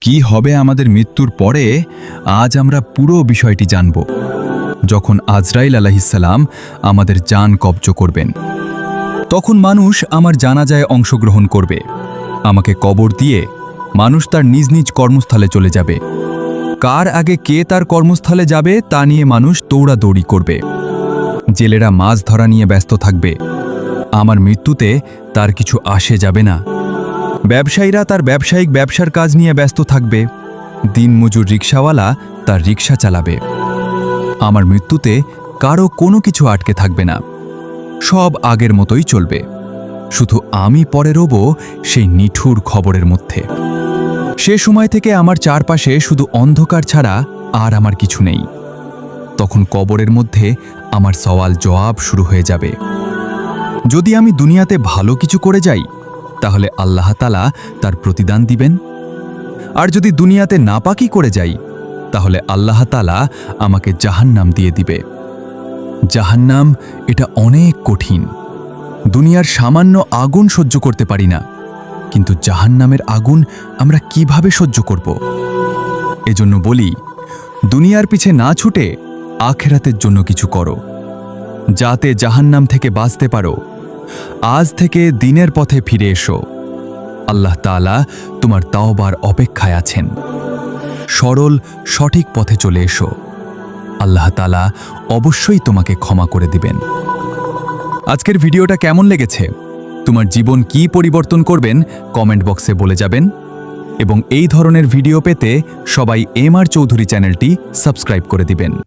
কি হবে আমাদের মৃত্যুর পরে আজ আমরা পুরো বিষয়টি জানব যখন আজরাইল আলাইহিসসালাম আমাদের জান কবজ করবেন। তখন মানুষ আমার জানাজায় অংশগ্রহণ করবে। আমাকে কবর দিয়ে মানুষ তার নিজ নিজ কর্মস্থলে চলে যাবে। কার আগে কে তার কর্মস্থলে যাবে তা নিয়ে মানুষ দৌড়াদৌড়ি করবে। জেলেরা মাছ ধরা নিয়ে ব্যস্ত থাকবে। আমার মৃত্যুতে তার কিছু আসে যাবে না। ব্যবসায়ীরা তার ব্যবসায়িক ব্যবসার কাজ নিয়ে ব্যস্ত থাকবে। দিনমজুর রিকশাওয়ালা তার রিকশা চালাবে। আমার মৃত্যুতে কারো কোনো কিছু আটকে থাকবে না। সব আগের মতোই চলবে। শুধু আমি পরে রব সেই নিঠুর খবরের মধ্যে। সে সময় থেকে আমার চারপাশে শুধু অন্ধকার ছাড়া আর আমার কিছু নেই। তখন কবরের মধ্যে আমার সওয়াল জবাব শুরু হয়ে যাবে। যদি আমি দুনিয়াতে ভালো কিছু করে যাই তাহলে আল্লাহ তাআলা তার প্রতিদান দিবেন। আর যদি দুনিয়াতে নাপাকি করে যাই তাহলে আল্লাহ তাআলা আমাকে জাহান্নাম দিয়ে দিবে। জাহান্নাম এটা অনেক কঠিন। দুনিয়ার সামান্য আগুন সহ্য করতে পারি না, কিন্তু জাহান্নামের আগুন আমরা কিভাবে সহ্য করব? এজন্য বলি, দুনিয়ার পিছে না ছুটে আখিরাতের জন্য কিছু করো, যাতে জাহান্নাম থেকে বাঁচতে পারো। আজ থেকে দিনের পথে ফিরে এসো। আল্লাহ তাআলা তোমার তাওবার অপেক্ষায় আছেন। সরল সঠিক পথে চলে এসো। আল্লাহ তাআলা অবশ্যই তোমাকে ক্ষমা করে দিবেন। আজকের ভিডিওটা কেমন লেগেছে? তোমার জীবন কি পরিবর্তন করবেন কমেন্ট বক্সে বলে যাবেন। এবং এই ধরনের ভিডিও পেতে সবাই এমআর চৌধুরী চ্যানেলটি সাবস্ক্রাইব করে দিবেন।